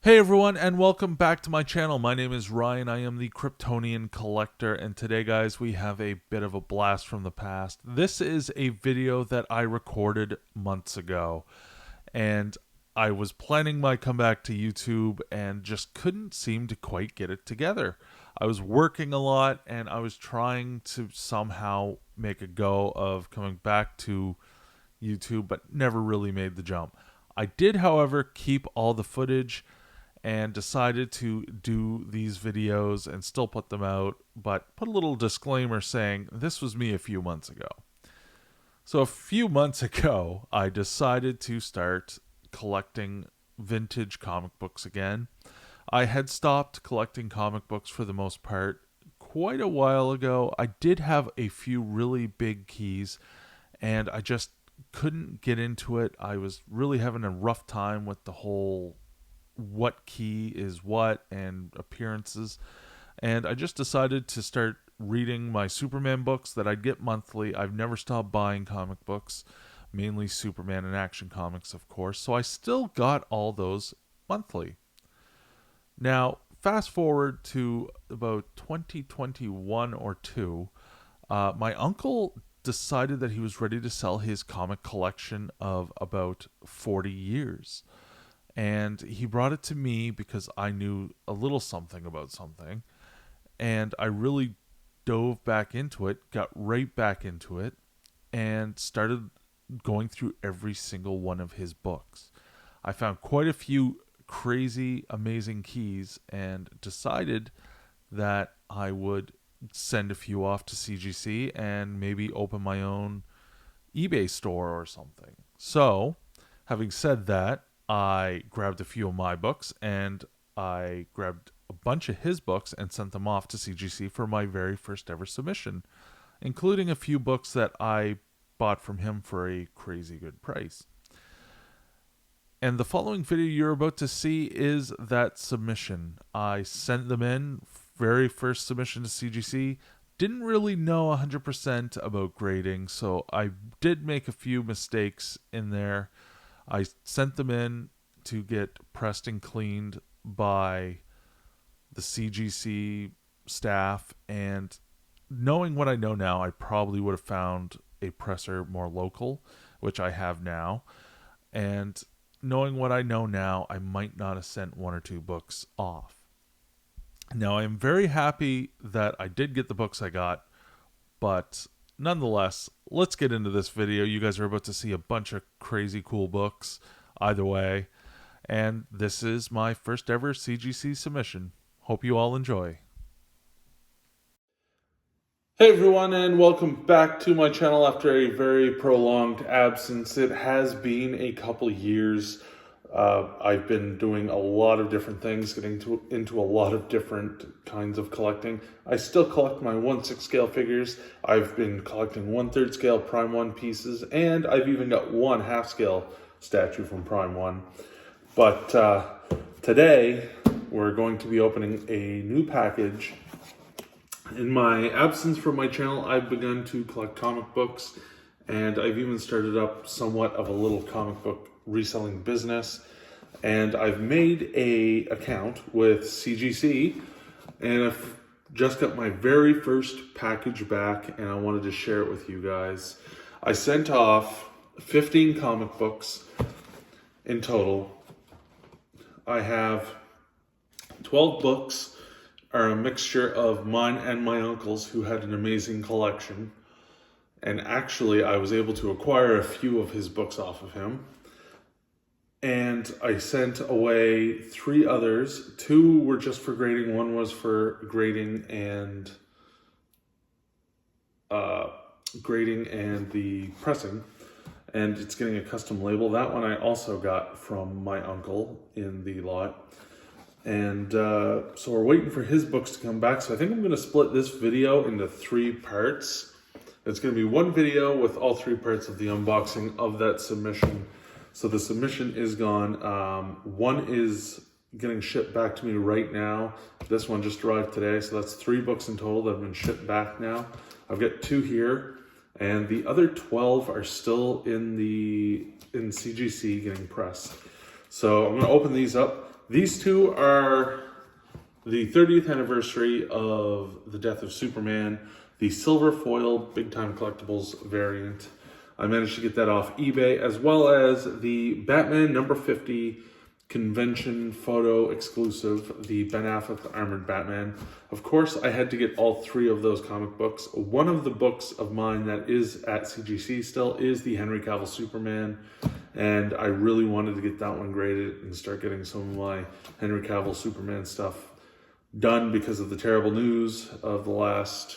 Hey everyone, and welcome back to my channel. My name is Ryan. I am the Kryptonian Collector, and today, guys, we have a bit of a blast from the past. This is a video that I recorded months ago, and I was planning my comeback to YouTube and just couldn't seem to quite get it together. I was working a lot, and I was trying to somehow make a go of coming back to YouTube, but never really made the jump. I did, however, keep all the footage and decided to do these videos and still put them out, but put a little disclaimer saying this was me a few months ago. So a few months ago, I decided to start collecting vintage comic books again. I had stopped collecting comic books for the most part quite a while ago. I did have a few really big keys, and I just couldn't get into it. I was really having a rough time with the whole what key is what and appearances, and I just decided to start reading my Superman books that I'd get monthly. I've never stopped buying comic books, mainly Superman and Action Comics, of course, so I still got all those monthly. Now fast forward to about 2021 or 2. My uncle decided that he was ready to sell his comic collection of about 40 years. And he brought it to me because I knew a little something about something. And I really dove back into it, got right back into it, and started going through every single one of his books. I found quite a few crazy, amazing keys and decided that I would send a few off to CGC and maybe open my own eBay store or something. So, having said that, I grabbed a few of my books and I grabbed a bunch of his books and sent them off to CGC for my very first ever submission, including a few books that I bought from him for a crazy good price. And the following video you're about to see is that submission. I sent them in, very first submission to CGC. Didn't really know 100% about grading, so I did make a few mistakes in there. I sent them in to get pressed and cleaned by the CGC staff, and knowing what I know now, I probably would have found a presser more local, which I have now. And knowing what I know now, I might not have sent one or two books off. Now, I am very happy that I did get the books I got, but nonetheless, let's get into this video. You guys are about to see a bunch of crazy cool books either way. And this is my first ever CGC submission. Hope you all enjoy. Hey everyone, and welcome back to my channel after a very prolonged absence. It has been a couple years. I've been doing a lot of different things, getting into a lot of different kinds of collecting. I still collect my 1/6 scale figures. I've been collecting 1/3 scale Prime 1 pieces, and I've even got one half scale statue from Prime 1. But today, we're going to be opening a new package. In my absence from my channel, I've begun to collect comic books, and I've even started up somewhat of a little comic book reselling business. And I've made a account with CGC, and I've just got my very first package back, and I wanted to share it with you guys. I sent off 15 comic books in total. I have 12 books, are a mixture of mine and my uncle's, who had an amazing collection. And actually, I was able to acquire a few of his books off of him. And I sent away 3 others. 2 were just for grading. 1 was for grading and the pressing. And it's getting a custom label. That one I also got from my uncle in the lot. And so we're waiting for his books to come back. So I think I'm going to split this video into 3 parts. It's going to be one video with all 3 parts of the unboxing of that submission. So the submission is gone. One is getting shipped back to me right now. This one just arrived today. So that's 3 books in total that have been shipped back now. I've got 2 here, and the other 12 are still in CGC getting pressed. So I'm going to open these up. these two are the 30th anniversary of the death of Superman, the silver foil Big Time Collectibles variant. I managed to get that off eBay, as well as the Batman number 50 convention photo exclusive, the Ben Affleck Armored Batman. Of course, I had to get all three of those comic books. One of the books of mine that is at CGC still is the Henry Cavill Superman, and I really wanted to get that one graded and start getting some of my Henry Cavill Superman stuff done because of the terrible news of the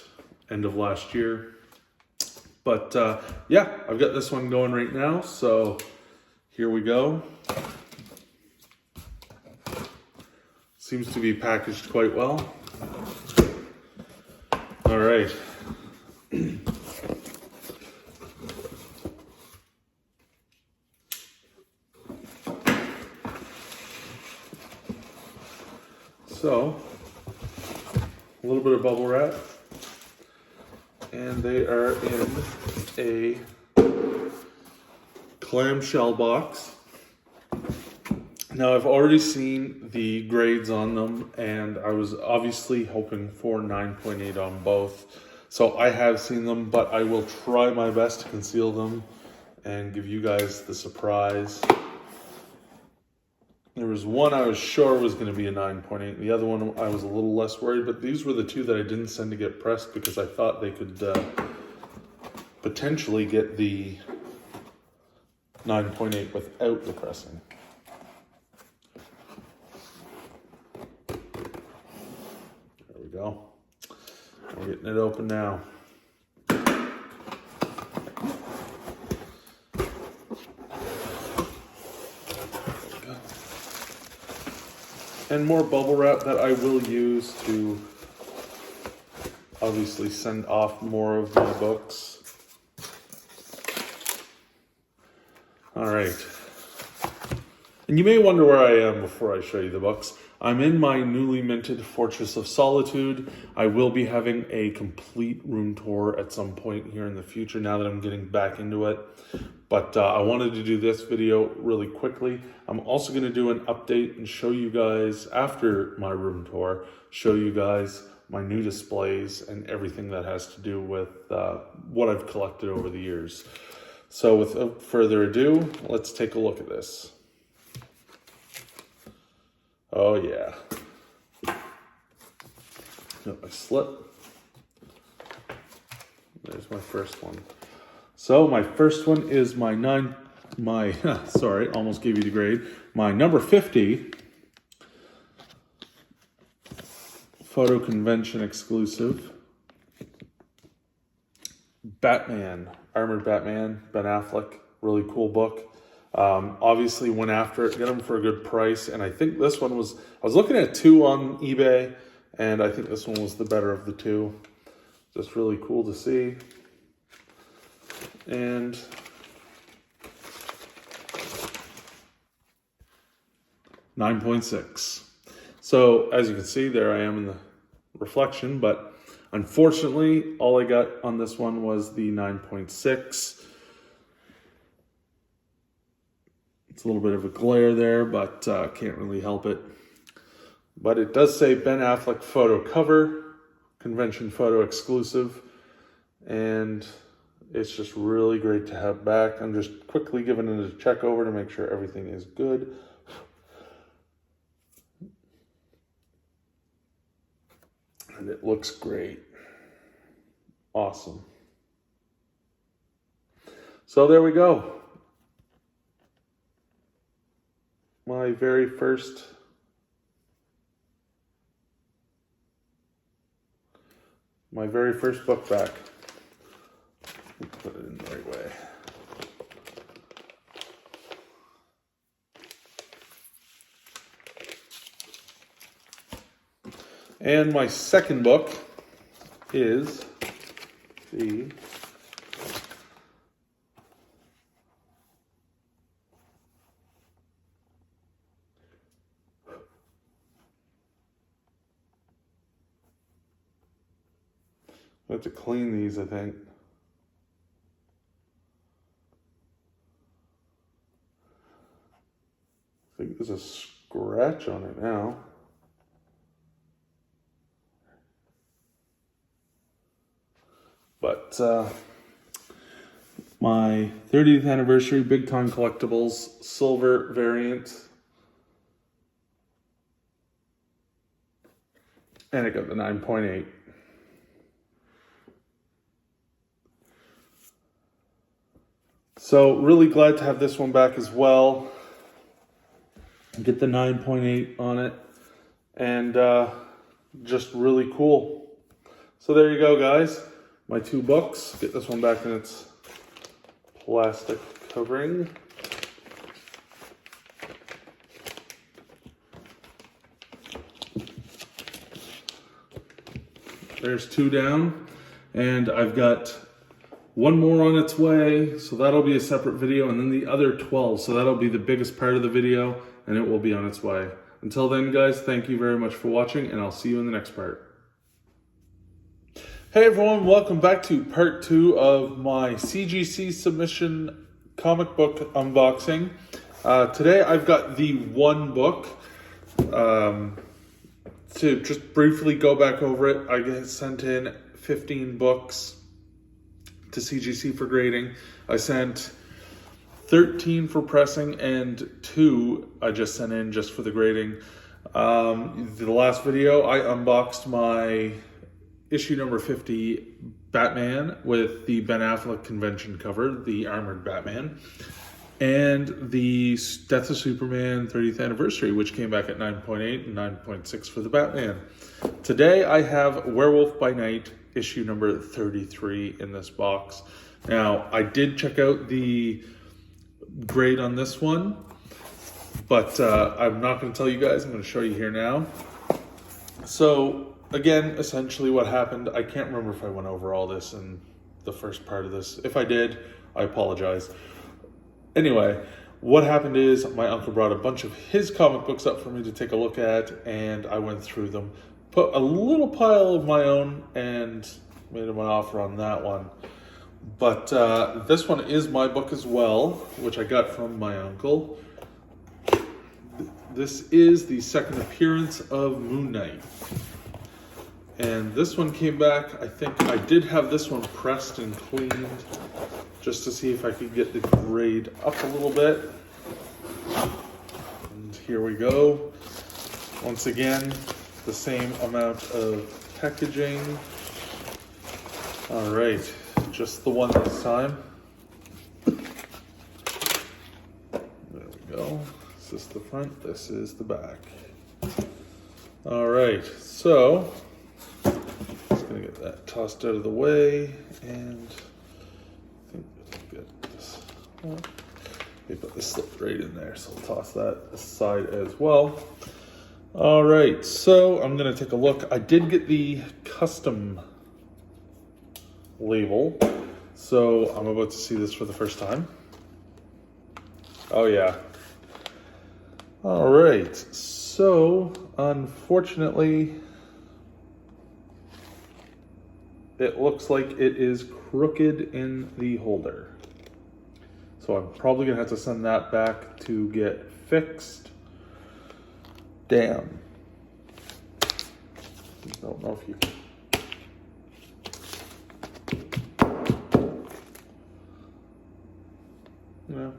end of last year. But yeah, I've got this one going right now, so here we go. Seems to be packaged quite well. All right. So, a little bit of bubble wrap, and they are in a clamshell box. Now, I've already seen the grades on them, and I was obviously hoping for 9.8 on both. So I have seen them, but I will try my best to conceal them and give you guys the surprise. There was one I was sure was going to be a 9.8. The other one I was a little less worried, but these were the two that I didn't send to get pressed because I thought they could potentially get the 9.8 without the pressing. There we go. We're getting it open now. And more bubble wrap that I will use to obviously send off more of my books. All right. And you may wonder where I am before I show you the books. I'm in my newly minted Fortress of Solitude. I will be having a complete room tour at some point here in the future now that I'm getting back into it. But I wanted to do this video really quickly. I'm also going to do an update and show you guys, after my room tour, show you guys my new displays and everything that has to do with what I've collected over the years. So without further ado, let's take a look at this. Oh yeah. Got my slip. There's my first one. So my first one is sorry, almost gave you the grade. My number 50 photo convention exclusive Batman, Armored Batman, Ben Affleck, really cool book. Obviously went after it, got them for a good price, and I think this one was, I was looking at two on eBay, and I think this one was the better of the two. Just really cool to see. And .6. So as you can see, there I am in the reflection, but unfortunately, all I got on this one was the 9.6. It's a little bit of a glare there, but can't really help it. But it does say Ben Affleck photo cover, convention photo exclusive, and it's just really great to have back. I'm just quickly giving it a check over to make sure everything is good. And it looks great. Awesome. So there we go. My very first book back. Put it in the right way. And my second book is the I have to clean these, I think. I think this is scratch on it now. But my 30th anniversary Big Time Collectibles silver variant. And I got the 9.8. So really glad to have this one back as well. Get the 9.8 on it. And just really cool. So there you go, guys. My two books. Get this one back in its plastic covering. There's two down, and I've got one more on its way, so that'll be a separate video, and then the other 12, so that'll be the biggest part of the video, and it will be on its way. Until then, guys, thank you very much for watching, and I'll see you in the next part. Hey everyone, welcome back to part 2 of my CGC Submission comic book unboxing. Today I've got the one book. To just briefly go back over it, I sent in 15 books to CGC for grading. I sent 13 for pressing and 2 I just sent in just for the grading. The last video I unboxed my issue number 50 Batman with the Ben Affleck convention cover, the armored Batman, and the Death of Superman 30th anniversary, which came back at 9.8 and 9.6 for the Batman. Today I have Werewolf by Night issue number 33 in this box. Now, I did check out the grade on this one, but I'm not going to tell you guys. I'm going to show you here now. So again, essentially what happened, I can't remember if I went over all this in the first part of this. If I did, I apologize. Anyway, what happened is my uncle brought a bunch of his comic books up for me to take a look at, and I went through them, put a little pile of my own, and made him an offer on that one. But this one is my book as well, which I got from my uncle. This is the second appearance of Moon Knight. And this one came back, I think I did have this one pressed and cleaned just to see if I could get the grade up a little bit. And here we go. Once again, the same amount of packaging. All right, just the one this time. There we go. This is the front, this is the back. All right, so gonna get that tossed out of the way, and I think we'll get this. They put this slip right in there, so I'll toss that aside as well. All right, so I'm gonna take a look. I did get the custom label, so I'm about to see this for the first time. Oh yeah. All right, so unfortunately, it looks like it is crooked in the holder. So I'm probably gonna have to send that back to get fixed. Damn. Don't know if you can. Yeah,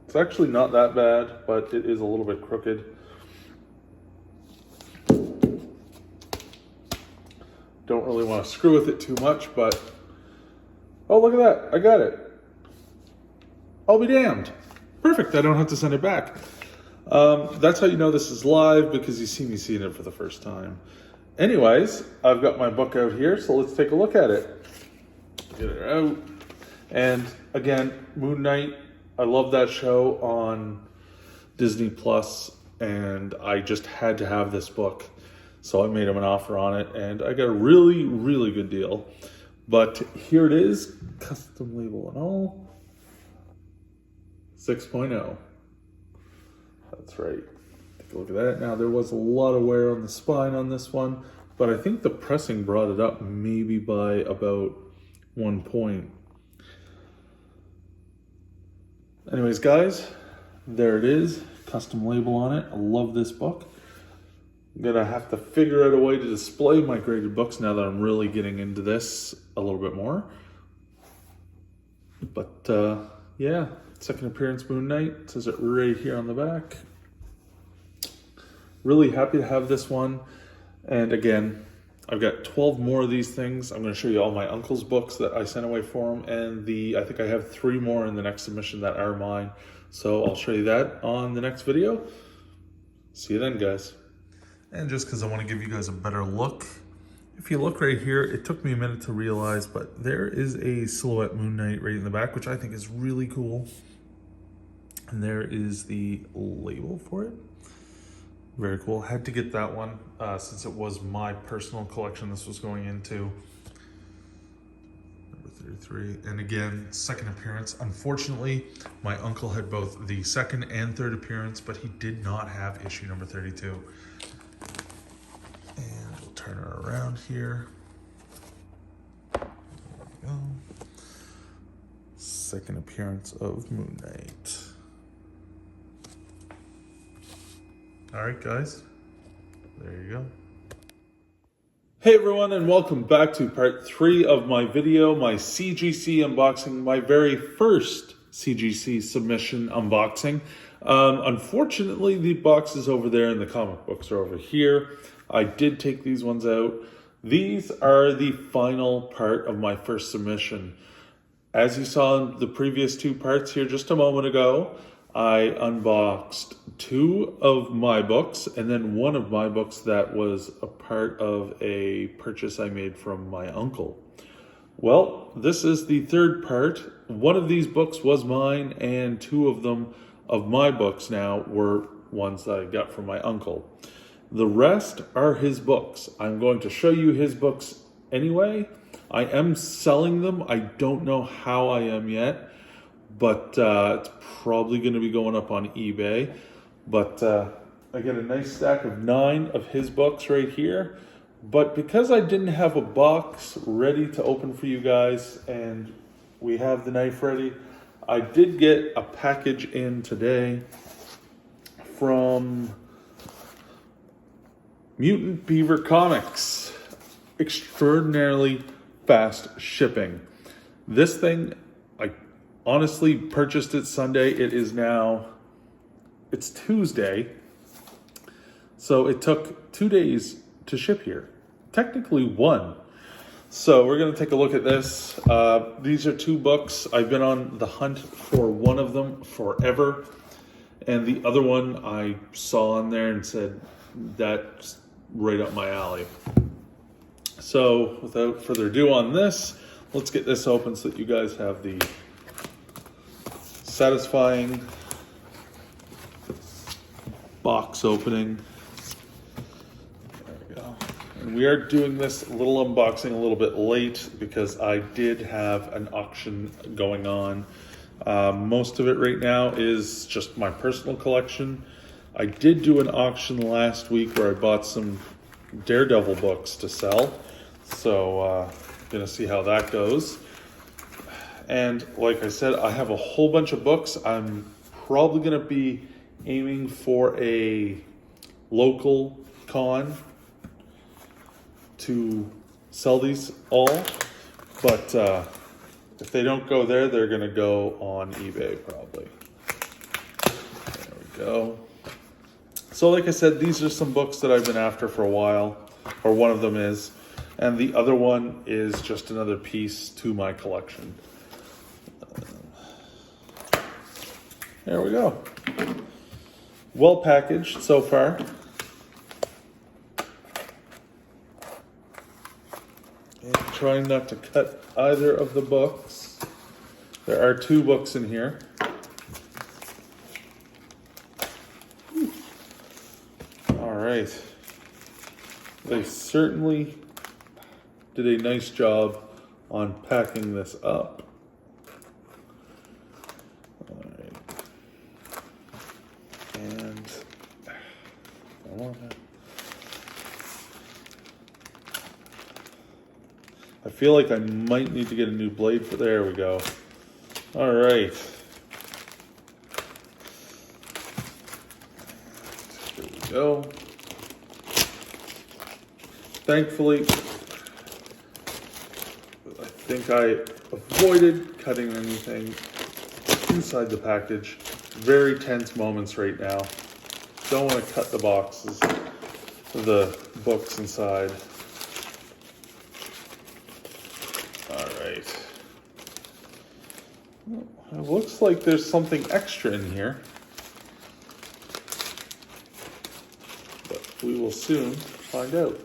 it's actually not that bad, but it is a little bit crooked. Don't really want to screw with it too much, but oh, look at that. I got it. I'll be damned. Perfect. I don't have to send it back. That's how you know this is live, because you see me seeing it for the first time. Anyways, I've got my book out here, so let's take a look at it. Get it out. And again, Moon Knight, I love that show on Disney Plus, and I just had to have this book. So I made him an offer on it, and I got a really, really good deal. But here it is, custom label and all. 6.0. That's right. Take a look at that. Now, there was a lot of wear on the spine on this one, but I think the pressing brought it up maybe by about 1 point. Anyways, guys, there it is, custom label on it. I love this book. I'm gonna have to figure out a way to display my graded books now that I'm really getting into this a little bit more. But yeah, second appearance Moon Knight, it says it right here on the back. Really happy to have this one. And again, I've got 12 more of these things. I'm going to show you all my uncle's books that I sent away for him. And I think I have 3 more in the next submission that are mine. So I'll show you that on the next video. See you then, guys. And just because I want to give you guys a better look, if you look right here, it took me a minute to realize, but there is a silhouette Moon Knight right in the back, which I think is really cool. And there is the label for it. Very cool. Had to get that one since it was my personal collection this was going into. Number 33. And again, second appearance. Unfortunately, my uncle had both the second and third appearance, but he did not have issue number 32. And we'll turn her around here. There we go. Second appearance of Moon Knight. All right, guys, there you go. Hey everyone, and welcome back to part 3 of my video, my CGC unboxing, my very first CGC submission unboxing. Unfortunately, the box is over there and the comic books are over here. I did take these ones out. These are the final part of my first submission. As you saw in the previous 2 parts here just a moment ago, I unboxed 2 of my books and then 1 of my books that was a part of a purchase I made from my uncle. Well, this is the 3rd part. 1 of these books was mine and 2 of them of my books now were ones that I got from my uncle. The rest are his books. I'm going to show you his books anyway. I am selling them. I don't know how I am yet. But it's probably going to be going up on eBay. But I get a nice stack of 9 of his books right here. But because I didn't have a box ready to open for you guys, and we have the knife ready, I did get a package in today from Mutant Beaver Comics. Extraordinarily fast shipping. This thing, I honestly purchased it Sunday. It's Tuesday. So it took 2 days to ship here. Technically 1. So we're going to take a look at this. These are 2 books. I've been on the hunt for one of them forever. And the other one I saw on there and said, that's right up my alley. So without further ado on this, let's get this open so that you guys have the satisfying box opening. There we go. And we are doing this little unboxing a little bit late because I did have an auction going on. Most of it right now is just my personal collection. I did do an auction last week where I bought some Daredevil books to sell. So gonna see how that goes. And like I said, I have a whole bunch of books. I'm probably going to be aiming for a local con to sell these all. But if they don't go there, they're going to go on eBay probably. There we go. So like I said, these are some books that I've been after for a while, or one of them is. And the other one is just another piece to my collection. There we go. Well packaged so far. And trying not to cut either of the books. There are 2 books in here. All right. They certainly did a nice job on packing this up. I feel like I might need to get a new blade for, there we go. All right. go. Thankfully, I think I avoided cutting anything inside the package. Very tense moments right now. Don't want to cut the boxes, the books inside. All right. It looks like there's something extra in here, but we will soon find out.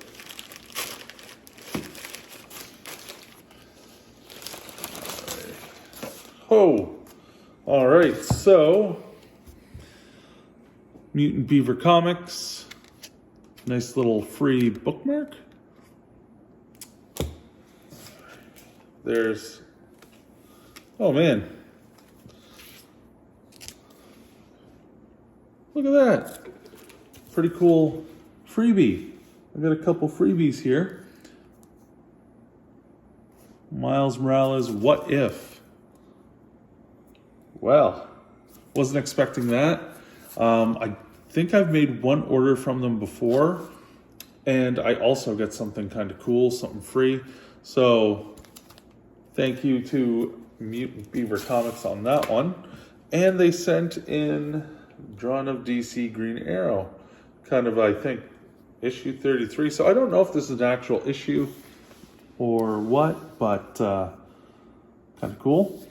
Oh, all right, so Mutant Beaver Comics, nice little free bookmark. There's, oh man, look at that, pretty cool freebie. I got a couple freebies here. Miles Morales, What If? Well, wasn't expecting that. I think I've made one order from them before, and I also got something kind of cool, something free. So thank you to Mutant Beaver Comics on that one. And they sent in Drawn of DC Green Arrow, kind of, I think, issue 33. So I don't know if this is an actual issue or what, but kind of cool.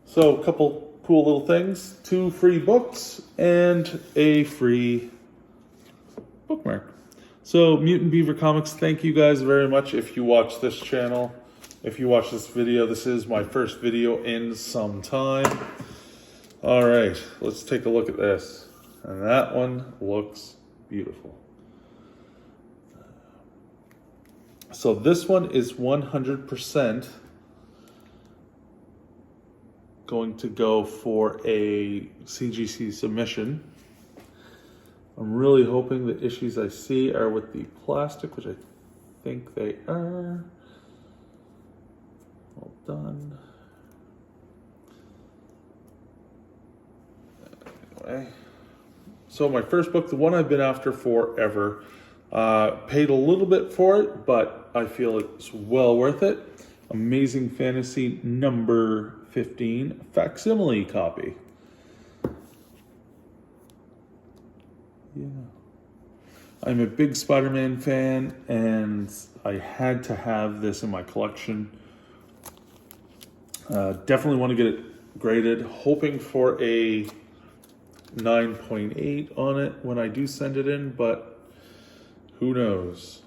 So a couple cool little things, 2 free books and a free bookmark. So Mutant Beaver Comics, thank you guys very much. If you watch this channel, if you watch this video, this is my first video in some time. All right, let's take a look at this. And that one looks beautiful. So this one is 100% going to go for a CGC submission. I'm really hoping the issues I see are with the plastic, which I think they are. Well done. Anyway, so my first book, the one I've been after forever, paid a little bit for it, but I feel it's well worth it. Amazing Fantasy number 15 facsimile copy. Yeah. I'm a big Spider-Man fan, and I had to have this in my collection. Definitely want to get it graded. Hoping for a 9.8 on it when I do send it in, but who knows?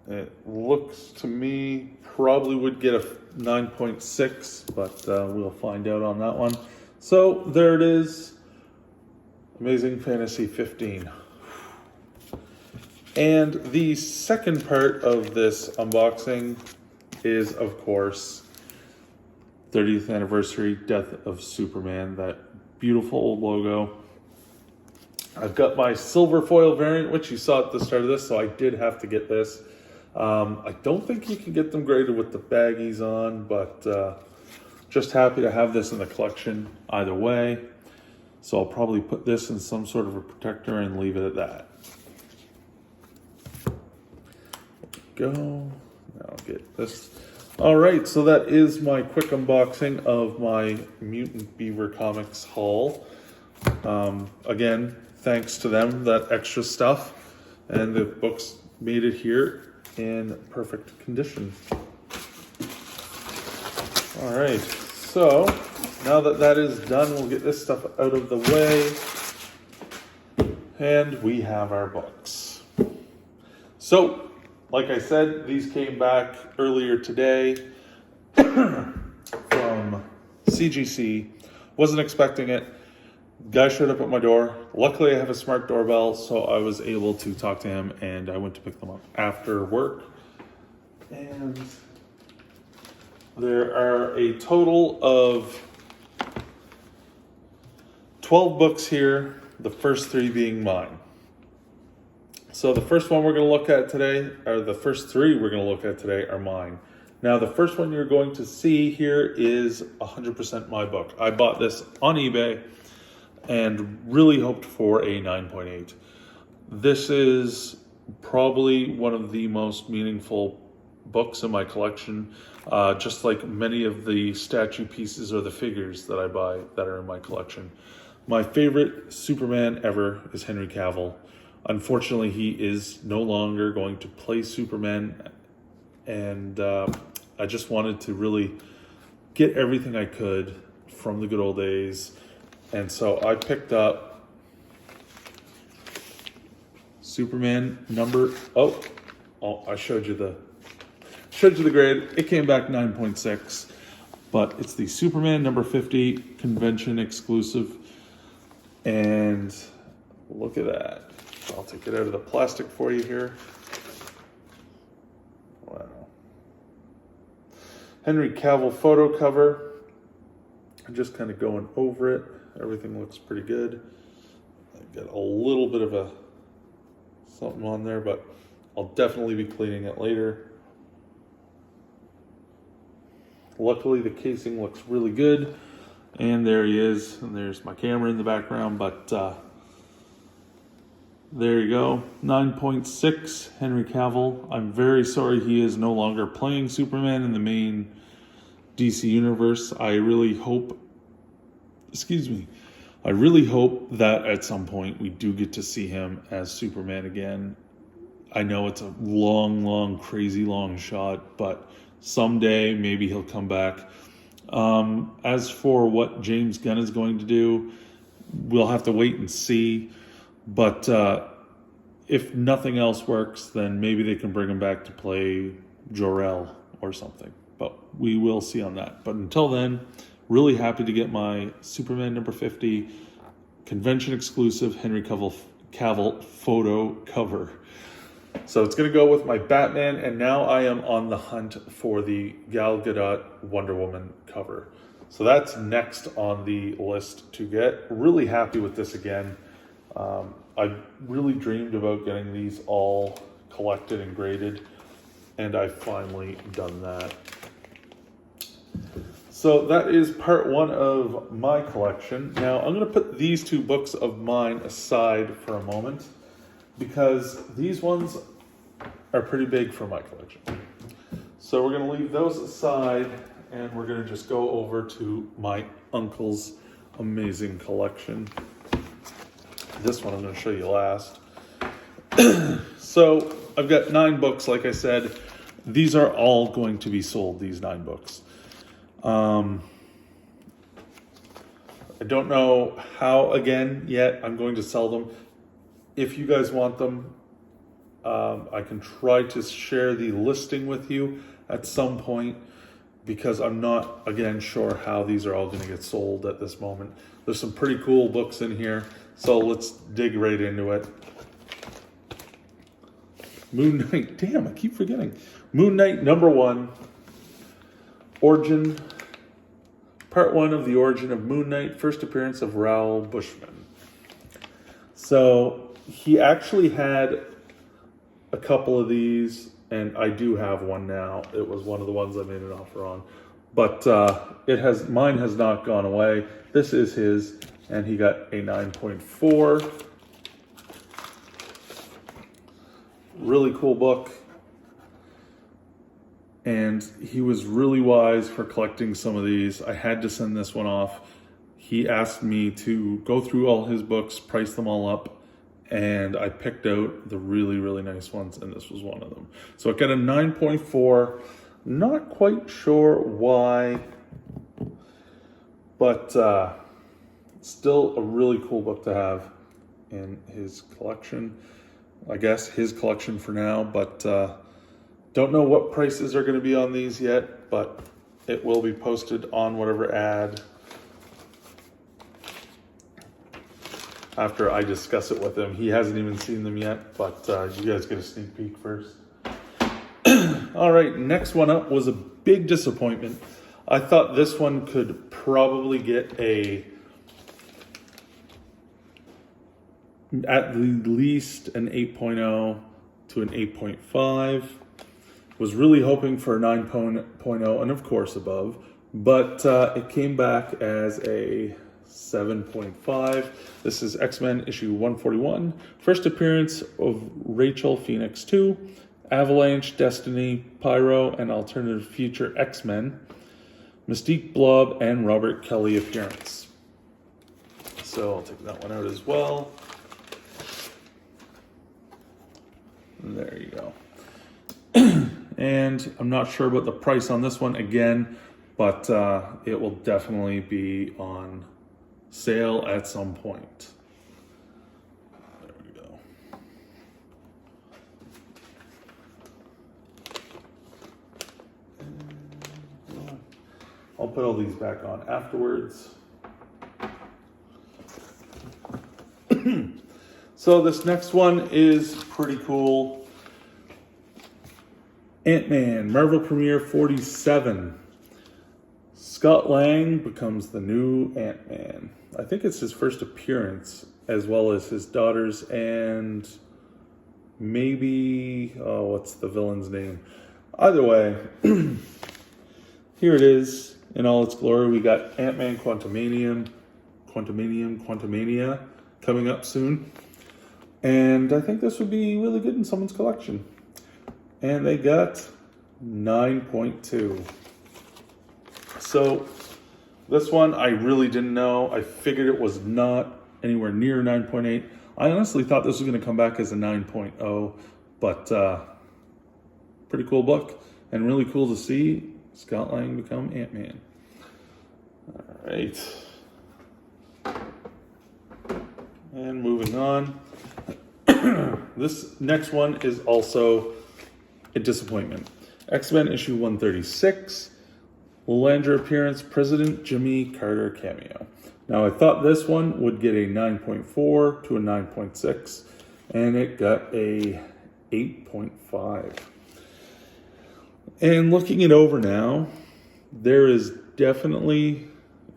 It looks to me probably would get a 9.6, but we'll find out on that one. So there it is, Amazing Fantasy 15. And the second part of this unboxing is, of course, 30th anniversary Death of Superman, that beautiful old logo. I've got my silver foil variant, which you saw at the start of this, so I did have to get this. I don't think you can get them graded with the baggies on, but just happy to have this in the collection either way. So I'll probably put this in some sort of a protector and leave it at that. Go. Now I'll get this. All right, so that is my quick unboxing of my Mutant Beaver Comics haul. Again, thanks to them, that extra stuff, and the books made it here in perfect condition. All right, so now that that is done, we'll get this stuff out of the way, and we have our books. So, like I said, these came back earlier today from CGC. Wasn't expecting it. Guy showed up at my door. Luckily, I have a smart doorbell, so I was able to talk to him, and I went to pick them up after work. And there are a total of 12 books here, the first 3 being mine. So the first one we're going to look at today, or the first 3 we're going to look at today, are mine. Now, the first one you're going to see here is 100% my book. I bought this on eBay and really hoped for a 9.8. This is probably one of the most meaningful books in my collection, just like many of the statue pieces or the figures that I buy that are in my collection. My favorite Superman ever is Henry Cavill. Unfortunately, he is no longer going to play Superman, and I just wanted to really get everything I could from the good old days. And so I picked up Superman number, I showed you the grade. It came back 9.6, but it's the Superman number 50 convention exclusive. And look at that. I'll take it out of the plastic for you here. Wow. Henry Cavill photo cover. I'm just kind of going over it. Everything looks pretty good. I got a little bit of something on there, but I'll definitely be cleaning it later. Luckily, the casing looks really good. And there he is. And there's my camera in the background, but there you go. 9.6, Henry Cavill. I'm very sorry he is no longer playing Superman in the main DC universe. I really hope that at some point we do get to see him as Superman again. I know it's a long, crazy long shot, but someday maybe he'll come back. As for what James Gunn is going to do, we'll have to wait and see. But if nothing else works, then maybe they can bring him back to play Jor-El or something. But we will see on that. But until then, really happy to get my Superman number 50 convention exclusive Henry Cavill photo cover. So it's going to go with my Batman, and now I am on the hunt for the Gal Gadot Wonder Woman cover. So that's next on the list to get. Really happy with this again. I really dreamed about getting these all collected and graded, and I've finally done that. So that is part one of my collection. Now I'm going to put these two books of mine aside for a moment, because these ones are pretty big for my collection. So we're going to leave those aside, and we're going to just go over to my uncle's amazing collection. This one I'm going to show you last. So I've got 9 books, like I said. These are all going to be sold, these 9 books. I don't know how, again, yet. I'm going to sell them. If you guys want them, I can try to share the listing with you at some point, because I'm not, again, sure how these are all going to get sold at this moment. There's some pretty cool books in here, so let's dig right into it. Moon Knight, damn, I keep forgetting. Moon Knight number 1, Origin, part 1 of the origin of Moon Knight, first appearance of Raoul Bushman. So he actually had a couple of these, and I do have one now. It was one of the ones I made an offer on, but mine has not gone away. This is his, and he got a 9.4. Really cool book, and he was really wise for collecting some of these. I had to send this one off. He asked me to go through all his books, price them all up, and I picked out the really, really nice ones, and this was one of them. So it got a 9.4. Not quite sure why, but still a really cool book to have in his collection. I guess his collection for now, but don't know what prices are going to be on these yet, but it will be posted on whatever ad after I discuss it with him. He hasn't even seen them yet, but you guys get a sneak peek first. All right, next one up was a big disappointment. I thought this one could probably get at least an 8.0 to an 8.5. Was really hoping for a 9.0 and of course above, but it came back as a 7.5. This is X-Men issue 141. First appearance of Rachel Phoenix 2, Avalanche, Destiny, Pyro, and Alternative Future X-Men, Mystique, Blob, and Robert Kelly appearance. So I'll take that one out as well. There you go. And I'm not sure about the price on this one again, but it will definitely be on sale at some point. There we go. I'll put all these back on afterwards. So this next one is pretty cool. Ant-Man, Marvel Premiere 47. Scott Lang becomes the new Ant-Man. I think it's his first appearance, as well as his daughters and maybe, what's the villain's name? Either way, here it is in all its glory. We got Ant-Man Quantumania coming up soon. And I think this would be really good in someone's collection. And they got 9.2. So this one I really didn't know. I figured it was not anywhere near 9.8. I honestly thought this was going to come back as a 9.0, but pretty cool book and really cool to see Scott Lang become Ant-Man. All right. And moving on. This next one is also a disappointment. X-Men issue 136, Lilandra appearance, President Jimmy Carter cameo. Now I thought this one would get a 9.4 to a 9.6, and it got a 8.5. And looking it over now, there is definitely,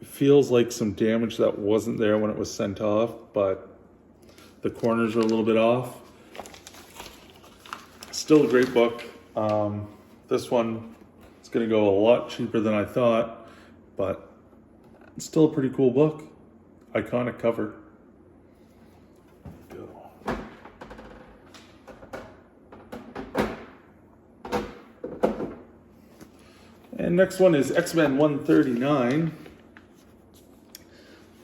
feels like some damage that wasn't there when it was sent off, but the corners are a little bit off. Still a great book. This one is going to go a lot cheaper than I thought, but it's still a pretty cool book. Iconic cover. Go. And next one is X-Men 139.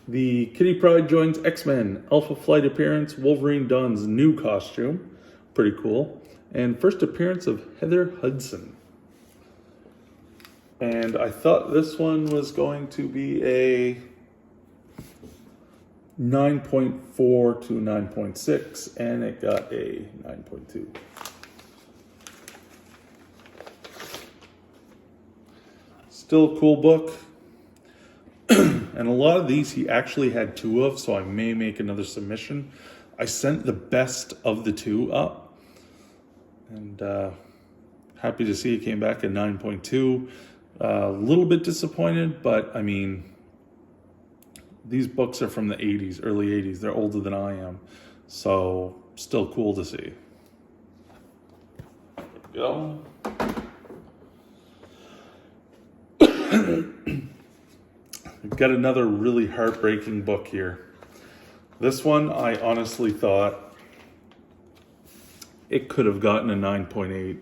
The Kitty Pryde joins X-Men. Alpha Flight appearance, Wolverine dons new costume. Pretty cool. And first appearance of Heather Hudson. And I thought this one was going to be a 9.4 to 9.6, and it got a 9.2. Still a cool book. And a lot of these he actually had two of, so I may make another submission. I sent the best of the two up. And happy to see it came back at 9.2. A little bit disappointed, but I mean, these books are from the 80s, early 80s. They're older than I am. So still cool to see. There we go. We've got another really heartbreaking book here. This one, I honestly thought it could have gotten a 9.8.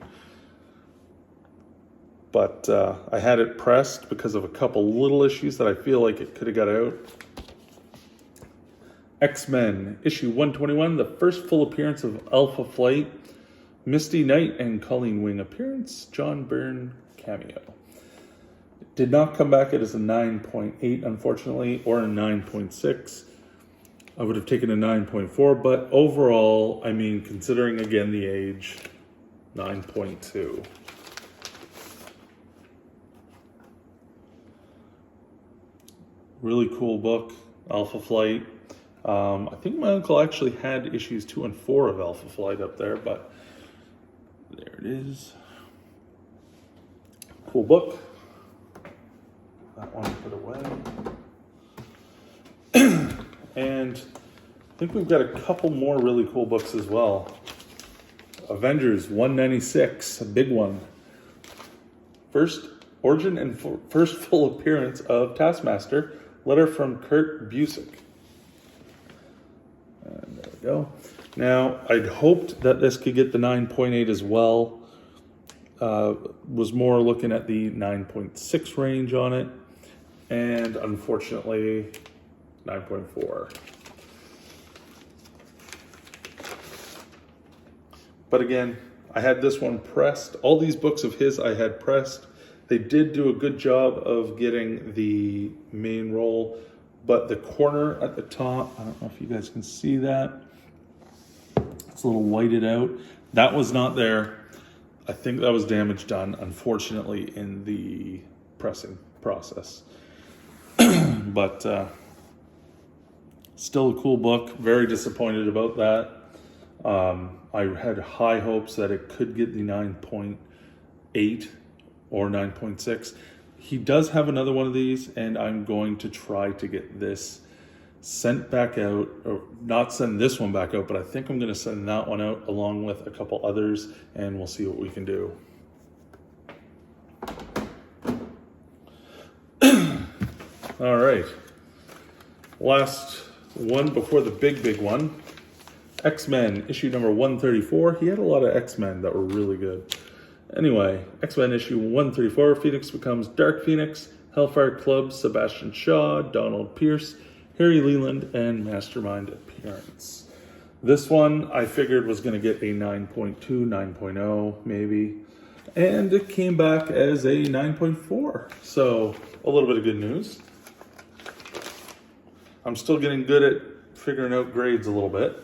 But I had it pressed because of a couple little issues that I feel like it could have got out. X-Men, issue 121, the first full appearance of Alpha Flight, Misty Knight and Colleen Wing appearance, John Byrne cameo. Did not come back as a 9.8, unfortunately, or a 9.6. I would have taken a 9.4, but overall, I mean, considering again the age, 9.2. Really cool book, Alpha Flight. I think my uncle actually had issues 2 and 4 of Alpha Flight up there, but there it is. Cool book. That one put away. And I think we've got a couple more really cool books as well. Avengers 196, a big one. First origin and first full appearance of Taskmaster. Letter from Kurt Busiek. And there we go. Now, I'd hoped that this could get the 9.8 as well. Was more looking at the 9.6 range on it. And unfortunately, 9.4. But again, I had this one pressed. All these books of his I had pressed. They did do a good job of getting the main roll, but the corner at the top, I don't know if you guys can see that. It's a little whited out. That was not there. I think that was damage done, unfortunately, in the pressing process. But still a cool book. Very disappointed about that. I had high hopes that it could get the 9.8 or 9.6. He does have another one of these, and I'm going to try to get this sent back out, or not send this one back out, but I think I'm going to send that one out along with a couple others, and we'll see what we can do. All right. Last one before the big one. X-Men, issue number 134. He had a lot of X-Men that were really good. Anyway, X-Men issue 134. Phoenix becomes Dark Phoenix. Hellfire Club, Sebastian Shaw, Donald Pierce, Harry Leland, and Mastermind appearance. This one I figured was going to get a 9.2, 9.0 maybe. And it came back as a 9.4. So a little bit of good news. I'm still getting good at figuring out grades a little bit.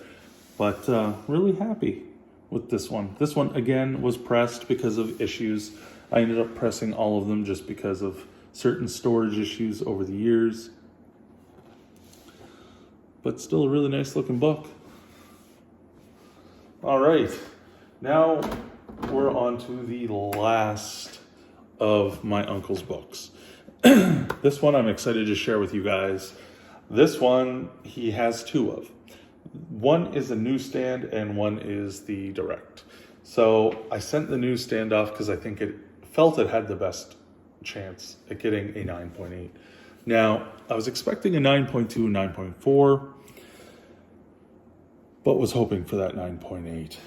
But really happy with this one. This one, again, was pressed because of issues. I ended up pressing all of them just because of certain storage issues over the years. But still a really nice looking book. All right. Now we're on to the last of my uncle's books. This one I'm excited to share with you guys. This one he has two of. One is a newsstand and one is the direct. So I sent the newsstand off because I think it felt it had the best chance at getting a 9.8. Now, I was expecting a 9.2, 9.4, but was hoping for that 9.8.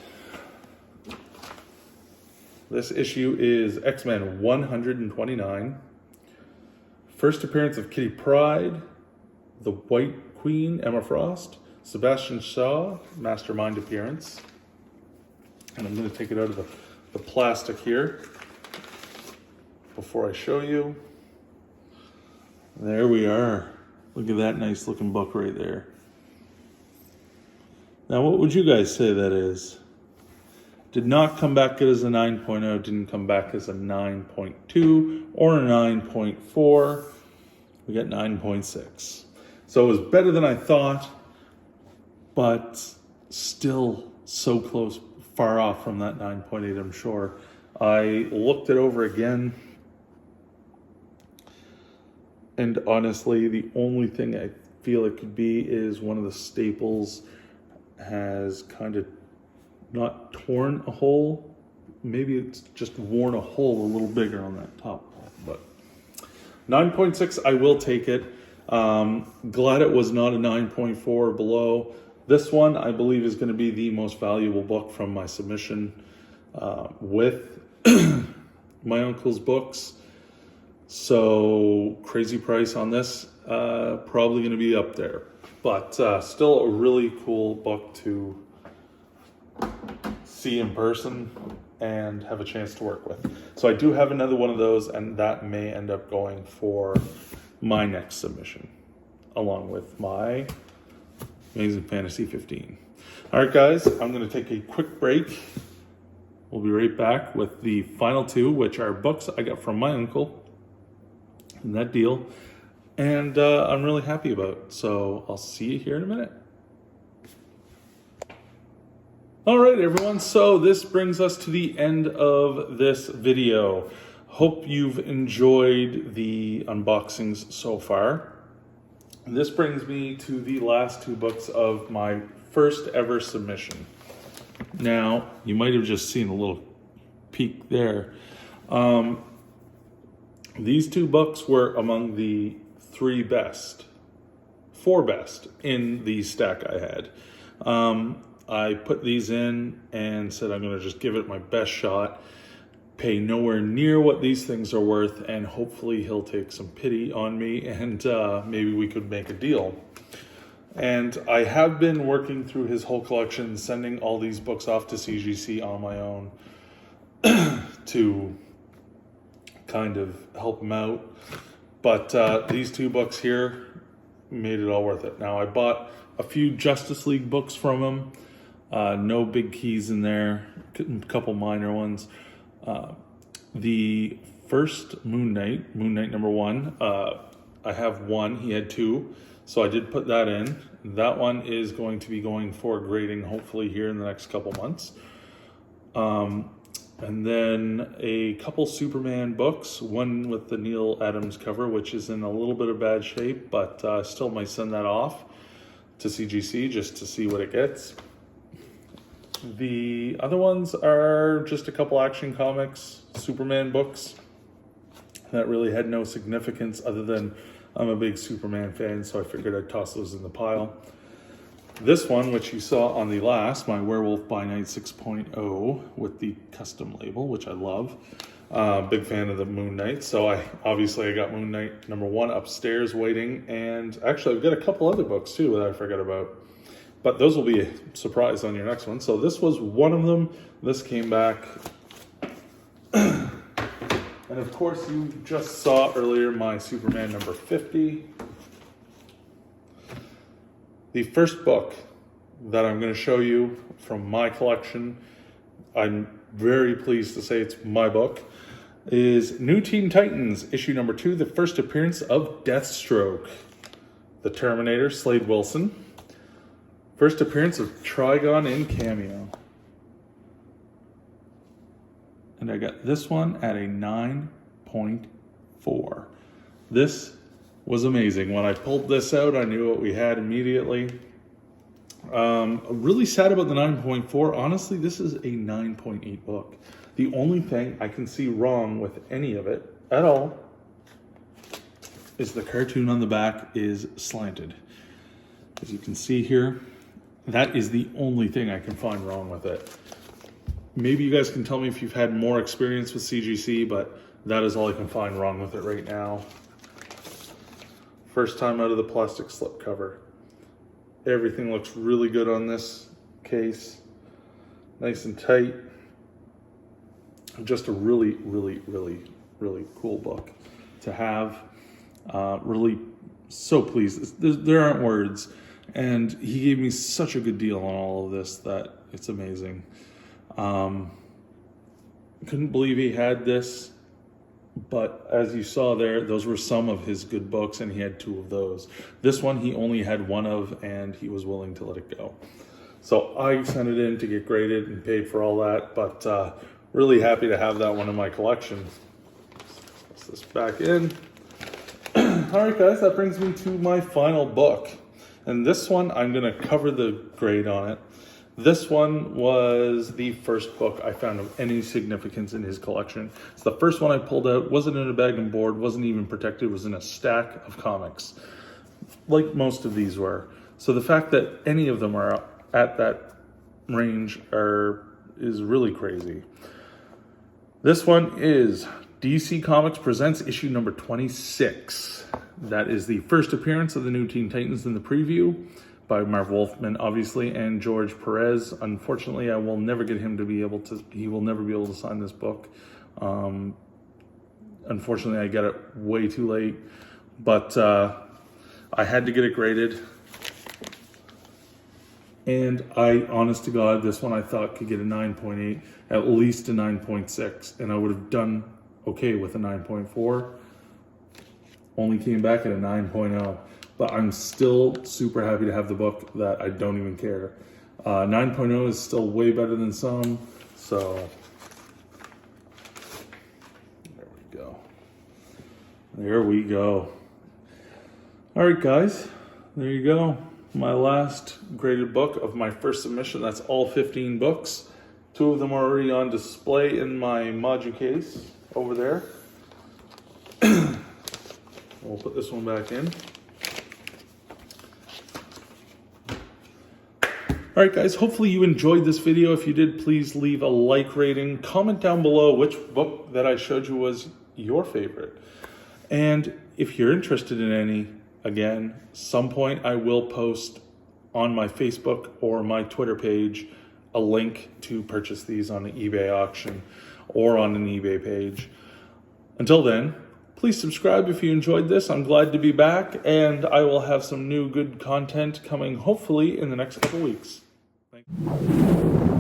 This issue is X-Men 129. First appearance of Kitty Pryde, the White Queen, Emma Frost, Sebastian Shaw, Mastermind appearance. And I'm going to take it out of the plastic here before I show you. There we are. Look at that nice looking book right there. Now, what would you guys say that is? Did not come back as a 9.0, didn't come back as a 9.2 or a 9.4. We got 9.6. So it was better than I thought, but still so close, far off from that 9.8, I'm sure. I looked it over again, and honestly, the only thing I feel it could be is one of the staples has kind of not torn a hole. Maybe it's just worn a hole a little bigger on that top. But 9.6, I will take it. Glad it was not a 9.4 or below. This one, I believe, is going to be the most valuable book from my submission with my uncle's books. So crazy price on this, probably going to be up there. But still a really cool book to see in person and have a chance to work with. So I do have another one of those, and that may end up going for my next submission, along with my Amazing Fantasy 15. All right, guys, I'm going to take a quick break. We'll be right back with the final two, which are books I got from my uncle in that deal, and I'm really happy about. So I'll see you here in a minute. All right, everyone. So this brings us to the end of this video. Hope you've enjoyed the unboxings so far. This brings me to the last two books of my first ever submission. Now, you might have just seen a little peek there. These two books were among the four best in the stack I had. I put these in and said I'm going to just give it my best shot, pay nowhere near what these things are worth, and hopefully he'll take some pity on me and maybe we could make a deal. And I have been working through his whole collection, sending all these books off to CGC on my own to kind of help him out. But these two books here made it all worth it. Now, I bought a few Justice League books from him. No big keys in there, a couple minor ones. The first Moon Knight number 1, I have one, he had 2, so I did put that in. That one is going to be going for grading hopefully here in the next couple months. And then a couple Superman books, one with the Neil Adams cover, which is in a little bit of bad shape, but I still might send that off to CGC just to see what it gets. The other ones are just a couple Action Comics Superman books that really had no significance other than I'm a big Superman fan, so I figured I'd toss those in the pile. This one, which you saw on the last, my Werewolf by Night 6.0 with the custom label, which I love. Big fan of the Moon Knight, so I got Moon Knight number 1 upstairs waiting, and actually I've got a couple other books too that I forgot about. But those will be a surprise on your next one. So this was one of them. This came back. And of course, you just saw earlier my Superman number 50. The first book that I'm going to show you from my collection, I'm very pleased to say it's my book, is New Teen Titans, issue number 2, the first appearance of Deathstroke, the Terminator, Slade Wilson. First appearance of Trigon in cameo. And I got this one at a 9.4. This was amazing. When I pulled this out, I knew what we had immediately. Really sad about the 9.4. Honestly, this is a 9.8 book. The only thing I can see wrong with any of it at all is the cartoon on the back is slanted. As you can see here, that is the only thing I can find wrong with it. Maybe you guys can tell me if you've had more experience with CGC, but that is all I can find wrong with it right now. First time out of the plastic slip cover. Everything looks really good on this case. Nice and tight. Just a really, really, really, really cool book to have. Really so pleased. There aren't words. And he gave me such a good deal on all of this that it's amazing. Couldn't believe he had this, but as you saw there, those were some of his good books, and he had 2 of those. This one he only had 1 of, and he was willing to let it go. So I sent it in to get graded and paid for all that, but really happy to have that one in my collection. Let's put this back in. All right, guys, that brings me to my final book. And this one, I'm going to cover the grade on it. This one was the first book I found of any significance in his collection. It's the first one I pulled out, wasn't in a bag and board, wasn't even protected, was in a stack of comics, like most of these were. So the fact that any of them are at that range is really crazy. This one is DC Comics Presents issue number 26. That is the first appearance of the New Teen Titans in the preview by Marv Wolfman, obviously, and George Perez. Unfortunately, I will never get him to be able to, he will never be able to sign this book. Unfortunately, I got it way too late, but I had to get it graded. And I, honest to God, this one I thought could get a 9.8, at least a 9.6, and I would have done okay with a 9.4. Only came back at a 9.0, but I'm still super happy to have the book that I don't even care. 9.0 is still way better than some, so there we go. There we go. All right, guys, there you go. My last graded book of my first submission. That's all 15 books. 2 of them are already on display in my Modu case over there. We'll put this one back in. Alright guys, hopefully you enjoyed this video. If you did, please leave a like rating. Comment down below which book that I showed you was your favorite. And if you're interested in any, again, some point I will post on my Facebook or my Twitter page a link to purchase these on an eBay auction or on an eBay page. Until then, please subscribe if you enjoyed this. I'm glad to be back, and I will have some new good content coming hopefully in the next couple weeks. Thank you.